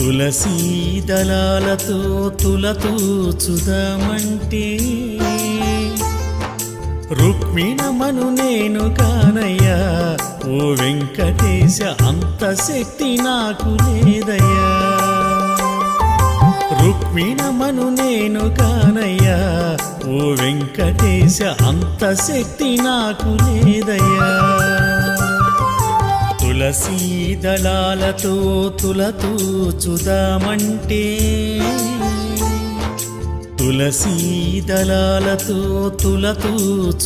తులసీ దళాలతో తులతూచుదామంటే రుక్మిణమను నేను కానయ్యా ఓ వెంకటేశ అంత శక్తి నాకు లేదయ్యా రుక్మిణమను నేను కానయ్యా ఓ వెంకటేశ అంత శక్తి నాకు లేదయ్యా తులసీ దళాలతో తులతూచుదామంటే తులసీ దళాలతో తులతూచుదామంటే